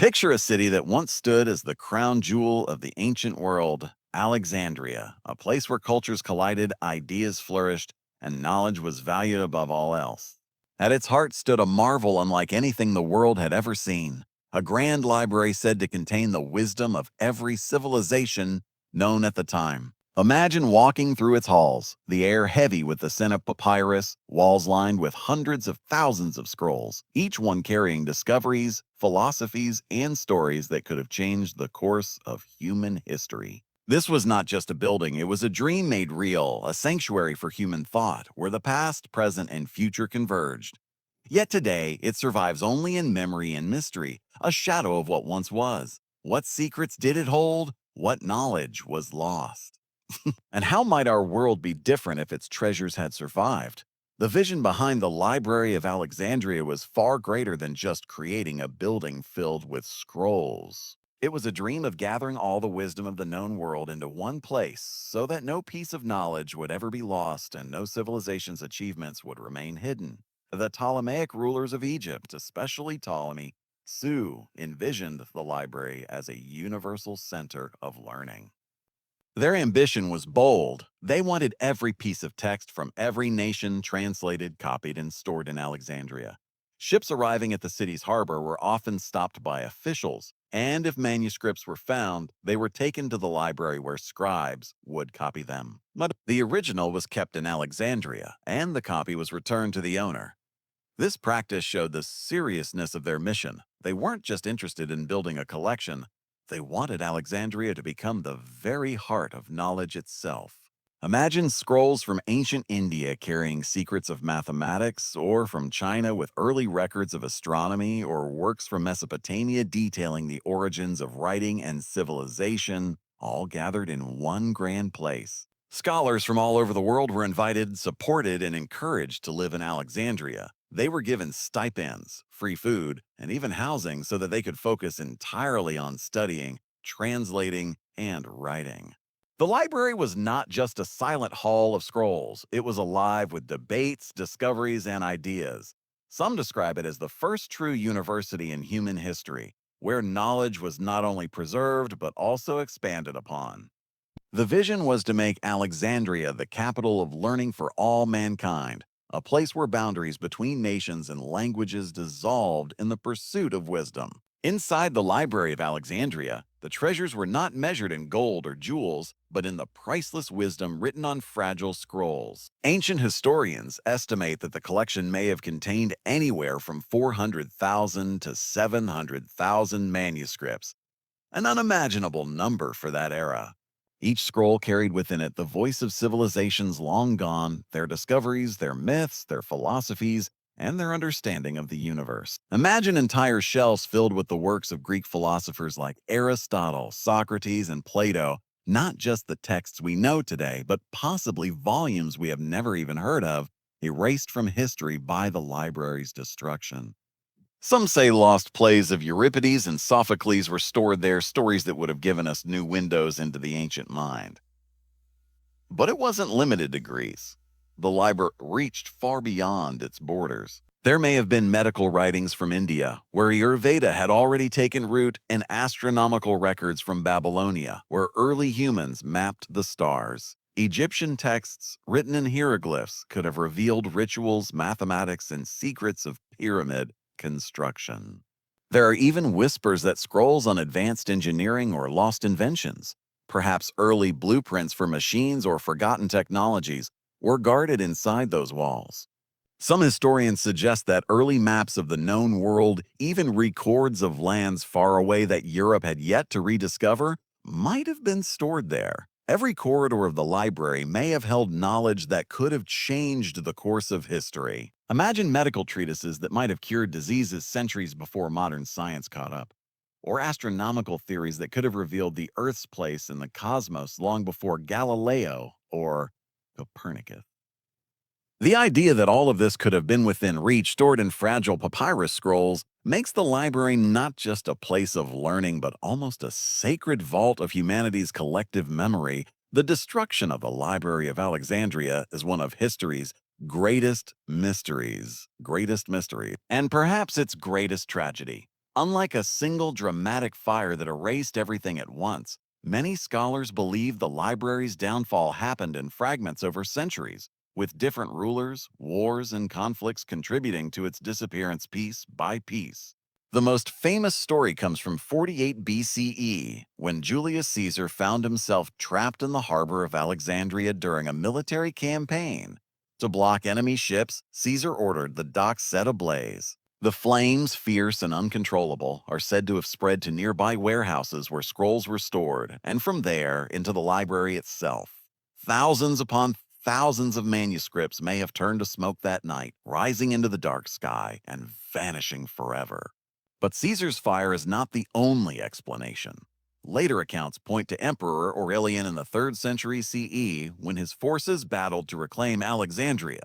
Picture a city that once stood as the crown jewel of the ancient world, Alexandria, a place where cultures collided, ideas flourished, and knowledge was valued above all else. At its heart stood a marvel unlike anything the world had ever seen, a grand library said to contain the wisdom of every civilization known at the time. Imagine walking through its halls, the air heavy with the scent of papyrus, walls lined with hundreds of thousands of scrolls, each one carrying discoveries, philosophies, and stories that could have changed the course of human history. This was not just a building, it was a dream made real, a sanctuary for human thought, where the past, present, and future converged. Yet today, it survives only in memory and mystery, a shadow of what once was. What secrets did it hold? What knowledge was lost? And how might our world be different if its treasures had survived? The vision behind the Library of Alexandria was far greater than just creating a building filled with scrolls. It was a dream of gathering all the wisdom of the known world into one place so that no piece of knowledge would ever be lost and no civilization's achievements would remain hidden. The Ptolemaic rulers of Egypt, especially Ptolemy II, envisioned the library as a universal center of learning. Their ambition was bold. They wanted every piece of text from every nation translated, copied, and stored in Alexandria. Ships arriving at the city's harbor were often stopped by officials, and if manuscripts were found, they were taken to the library where scribes would copy them. But the original was kept in Alexandria, and the copy was returned to the owner. This practice showed the seriousness of their mission. They weren't just interested in building a collection, they wanted Alexandria to become the very heart of knowledge itself. Imagine scrolls from ancient India carrying secrets of mathematics, or from China with early records of astronomy, or works from Mesopotamia detailing the origins of writing and civilization, all gathered in one grand place. Scholars from all over the world were invited, supported, and encouraged to live in Alexandria. They were given stipends, free food, and even housing so that they could focus entirely on studying, translating, and writing. The library was not just a silent hall of scrolls, it was alive with debates, discoveries, and ideas. Some describe it as the first true university in human history, where knowledge was not only preserved but also expanded upon. The vision was to make Alexandria the capital of learning for all mankind, a place where boundaries between nations and languages dissolved in the pursuit of wisdom. Inside the Library of Alexandria, the treasures were not measured in gold or jewels, but in the priceless wisdom written on fragile scrolls. Ancient historians estimate that the collection may have contained anywhere from 400,000 to 700,000 manuscripts, an unimaginable number for that era. Each scroll carried within it the voice of civilizations long gone, their discoveries, their myths, their philosophies, and their understanding of the universe. Imagine entire shelves filled with the works of Greek philosophers like Aristotle, Socrates, and Plato, not just the texts we know today, but possibly volumes we have never even heard of, erased from history by the library's destruction. Some say lost plays of Euripides and Sophocles were stored there, stories that would have given us new windows into the ancient mind. But it wasn't limited to Greece. The library reached far beyond its borders. There may have been medical writings from India, where Ayurveda had already taken root, and astronomical records from Babylonia, where early humans mapped the stars. Egyptian texts written in hieroglyphs could have revealed rituals, mathematics, and secrets of pyramid construction. There are even whispers that scrolls on advanced engineering or lost inventions, perhaps early blueprints for machines or forgotten technologies, were guarded inside those walls. Some historians suggest that early maps of the known world, even records of lands far away that Europe had yet to rediscover, might have been stored there. Every corridor of the library may have held knowledge that could have changed the course of history. Imagine medical treatises that might have cured diseases centuries before modern science caught up, or astronomical theories that could have revealed the Earth's place in the cosmos long before Galileo or Copernicus. The idea that all of this could have been within reach, stored in fragile papyrus scrolls, makes the library not just a place of learning, but almost a sacred vault of humanity's collective memory. The destruction of the Library of Alexandria is one of history's greatest mysteries, and perhaps its greatest tragedy. Unlike a single dramatic fire that erased everything at once, many scholars believe the library's downfall happened in fragments over centuries, with different rulers, wars, and conflicts contributing to its disappearance piece by piece. The most famous story comes from 48 BCE, when Julius Caesar found himself trapped in the harbor of Alexandria during a military campaign. To block enemy ships, Caesar ordered the docks set ablaze. The flames, fierce and uncontrollable, are said to have spread to nearby warehouses where scrolls were stored, and from there into the library itself. Thousands upon thousands of manuscripts may have turned to smoke that night, rising into the dark sky and vanishing forever. But Caesar's fire is not the only explanation. Later accounts point to Emperor Aurelian in the 3rd century CE when his forces battled to reclaim Alexandria.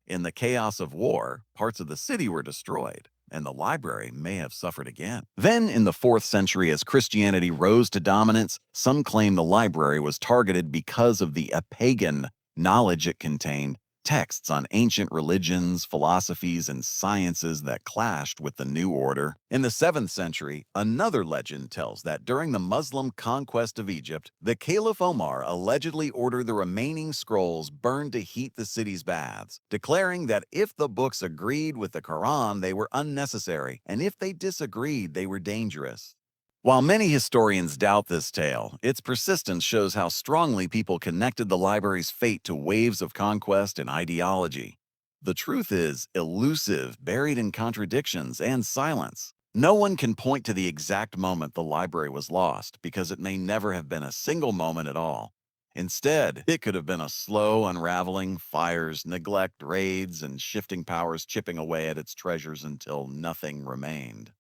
In the chaos of war, parts of the city were destroyed, and the library may have suffered again. Then, in the 4th century, as Christianity rose to dominance, some claim the library was targeted because of the pagan knowledge it contained, texts on ancient religions, philosophies, and sciences that clashed with the new order. In the 7th century, another legend tells that during the Muslim conquest of Egypt, the Caliph Omar allegedly ordered the remaining scrolls burned to heat the city's baths, declaring that if the books agreed with the Quran, they were unnecessary, and if they disagreed, they were dangerous. While many historians doubt this tale, its persistence shows how strongly people connected the library's fate to waves of conquest and ideology. The truth is elusive, buried in contradictions and silence. No one can point to the exact moment the library was lost because it may never have been a single moment at all. Instead, it could have been a slow unraveling, fires, neglect, raids, and shifting powers chipping away at its treasures until nothing remained.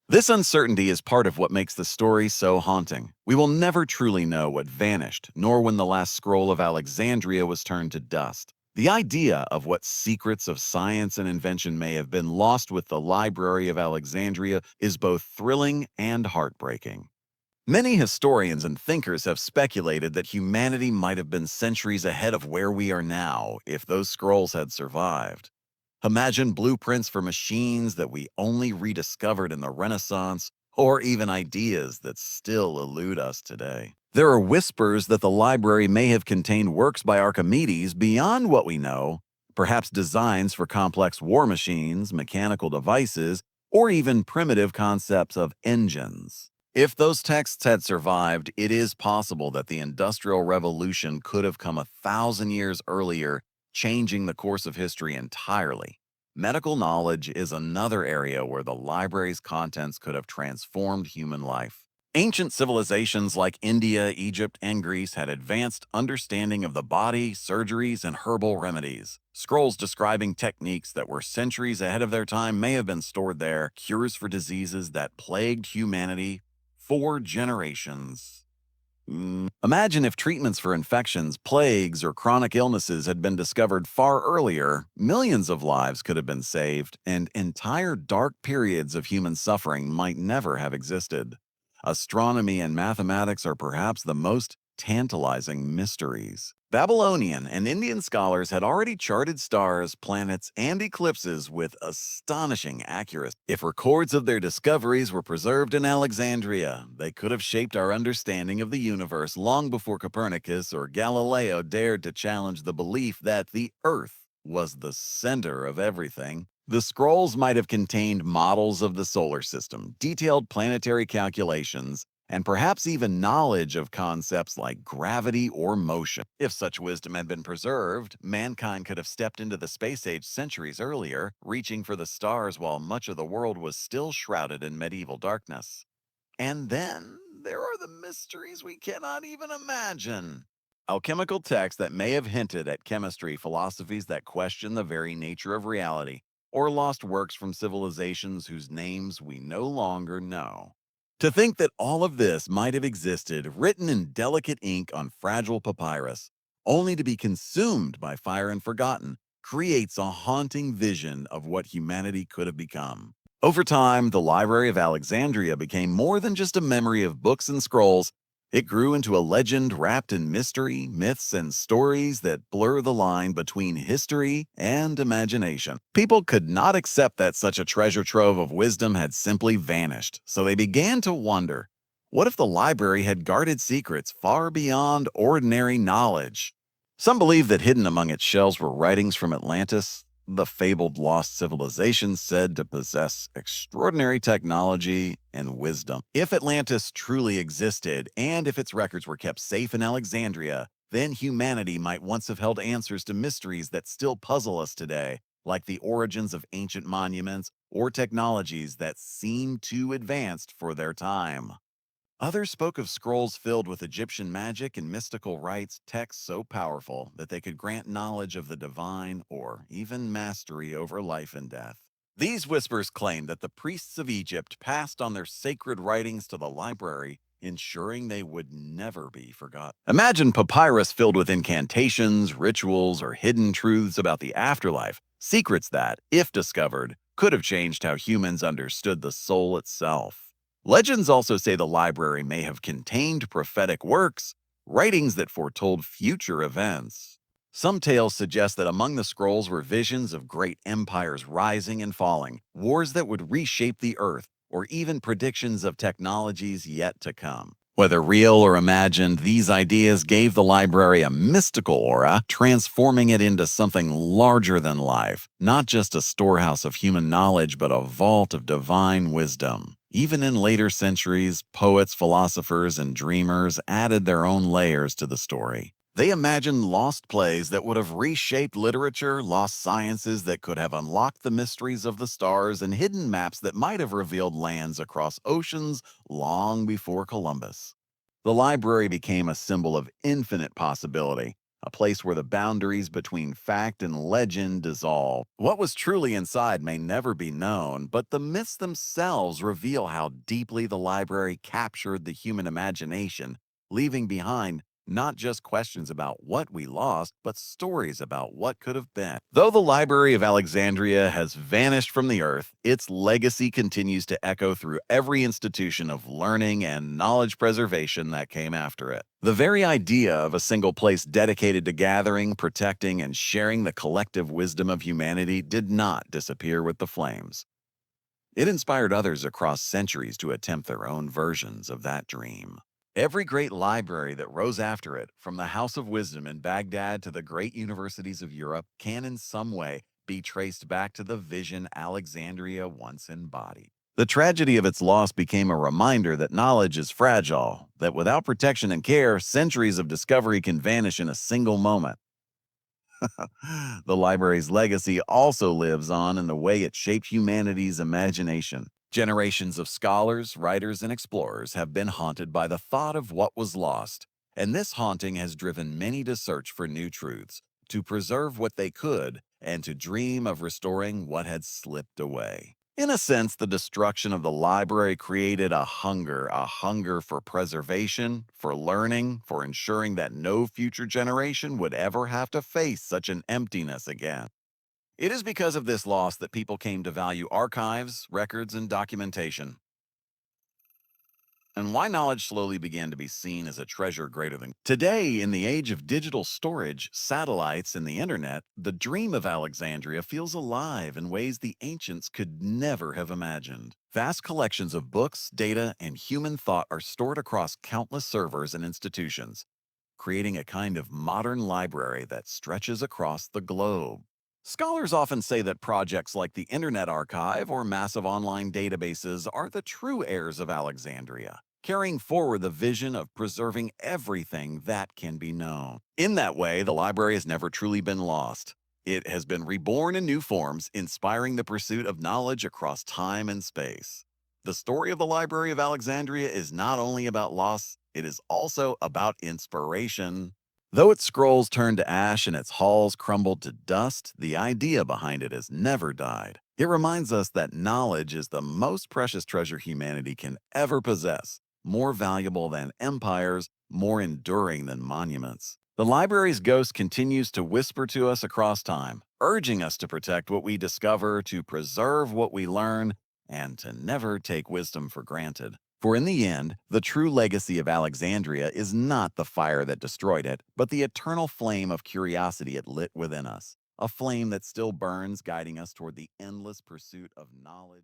This uncertainty is part of what makes the story so haunting. We will never truly know what vanished, nor when the last scroll of Alexandria was turned to dust. The idea of what secrets of science and invention may have been lost with the Library of Alexandria is both thrilling and heartbreaking. Many historians and thinkers have speculated that humanity might have been centuries ahead of where we are now if those scrolls had survived. Imagine blueprints for machines that we only rediscovered in the Renaissance, or even ideas that still elude us today. There are whispers that the library may have contained works by Archimedes beyond what we know, perhaps designs for complex war machines, mechanical devices, or even primitive concepts of engines. If those texts had survived, it is possible that the Industrial Revolution could have come 1,000 years earlier, changing the course of history entirely. Medical knowledge is another area where the library's contents could have transformed human life. Ancient civilizations like India, Egypt, and Greece had advanced understanding of the body, surgeries, and herbal remedies. Scrolls describing techniques that were centuries ahead of their time may have been stored there, cures for diseases that plagued humanity for generations. Imagine if treatments for infections, plagues, or chronic illnesses had been discovered far earlier, millions of lives could have been saved, and entire dark periods of human suffering might never have existed. Astronomy and mathematics are perhaps the most tantalizing mysteries. Babylonian and Indian scholars had already charted stars, planets, and eclipses with astonishing accuracy. If records of their discoveries were preserved in Alexandria, they could have shaped our understanding of the universe long before Copernicus or Galileo dared to challenge the belief that the Earth was the center of everything. The scrolls might have contained models of the solar system, detailed planetary calculations, and perhaps even knowledge of concepts like gravity or motion. If such wisdom had been preserved, mankind could have stepped into the space age centuries earlier, reaching for the stars while much of the world was still shrouded in medieval darkness. And then there are the mysteries we cannot even imagine. Alchemical texts that may have hinted at chemistry, philosophies that question the very nature of reality, or lost works from civilizations whose names we no longer know. To think that all of this might have existed, written in delicate ink on fragile papyrus, only to be consumed by fire and forgotten, creates a haunting vision of what humanity could have become. Over time, the Library of Alexandria became more than just a memory of books and scrolls. It grew into a legend wrapped in mystery, myths, and stories that blur the line between history and imagination. People could not accept that such a treasure trove of wisdom had simply vanished, so they began to wonder, what if the library had guarded secrets far beyond ordinary knowledge? Some believe that hidden among its shelves were writings from Atlantis, the fabled lost civilization said to possess extraordinary technology and wisdom. If Atlantis truly existed, and if its records were kept safe in Alexandria, then humanity might once have held answers to mysteries that still puzzle us today, like the origins of ancient monuments or technologies that seem too advanced for their time. Others spoke of scrolls filled with Egyptian magic and mystical rites, texts so powerful that they could grant knowledge of the divine or even mastery over life and death. These whispers claimed that the priests of Egypt passed on their sacred writings to the library, ensuring they would never be forgotten. Imagine papyrus filled with incantations, rituals, or hidden truths about the afterlife, secrets that, if discovered, could have changed how humans understood the soul itself. Legends also say the library may have contained prophetic works, writings that foretold future events. Some tales suggest that among the scrolls were visions of great empires rising and falling, wars that would reshape the earth, or even predictions of technologies yet to come. Whether real or imagined, these ideas gave the library a mystical aura, transforming it into something larger than life, not just a storehouse of human knowledge, but a vault of divine wisdom. Even in later centuries, poets, philosophers, and dreamers added their own layers to the story. They imagined lost plays that would have reshaped literature, lost sciences that could have unlocked the mysteries of the stars, and hidden maps that might have revealed lands across oceans long before Columbus. The library became a symbol of infinite possibility, a place where the boundaries between fact and legend dissolve. What was truly inside may never be known, but the myths themselves reveal how deeply the library captured the human imagination, leaving behind not just questions about what we lost, but stories about what could have been. Though the Library of Alexandria has vanished from the earth, its legacy continues to echo through every institution of learning and knowledge preservation that came after it. The very idea of a single place dedicated to gathering, protecting, and sharing the collective wisdom of humanity did not disappear with the flames. It inspired others across centuries to attempt their own versions of that dream. Every great library that rose after it, from the House of Wisdom in Baghdad to the great universities of Europe, can in some way be traced back to the vision Alexandria once embodied. The tragedy of its loss became a reminder that knowledge is fragile, that without protection and care, centuries of discovery can vanish in a single moment. The library's legacy also lives on in the way it shaped humanity's imagination. Generations of scholars, writers, and explorers have been haunted by the thought of what was lost, and this haunting has driven many to search for new truths, to preserve what they could, and to dream of restoring what had slipped away. In a sense, the destruction of the library created a hunger for preservation, for learning, for ensuring that no future generation would ever have to face such an emptiness again. It is because of this loss that people came to value archives, records, and documentation, and why knowledge slowly began to be seen as a treasure greater than. Today, in the age of digital storage, satellites, and the internet, the dream of Alexandria feels alive in ways the ancients could never have imagined. Vast collections of books, data, and human thought are stored across countless servers and institutions, creating a kind of modern library that stretches across the globe. Scholars often say that projects like the Internet Archive or massive online databases are the true heirs of Alexandria, carrying forward the vision of preserving everything that can be known. In that way, the library has never truly been lost. It has been reborn in new forms, inspiring the pursuit of knowledge across time and space. The story of the Library of Alexandria is not only about loss, it is also about inspiration. Though its scrolls turned to ash and its halls crumbled to dust, the idea behind it has never died. It reminds us that knowledge is the most precious treasure humanity can ever possess, more valuable than empires, more enduring than monuments. The library's ghost continues to whisper to us across time, urging us to protect what we discover, to preserve what we learn, and to never take wisdom for granted. For in the end, the true legacy of Alexandria is not the fire that destroyed it, but the eternal flame of curiosity it lit within us, a flame that still burns, guiding us toward the endless pursuit of knowledge.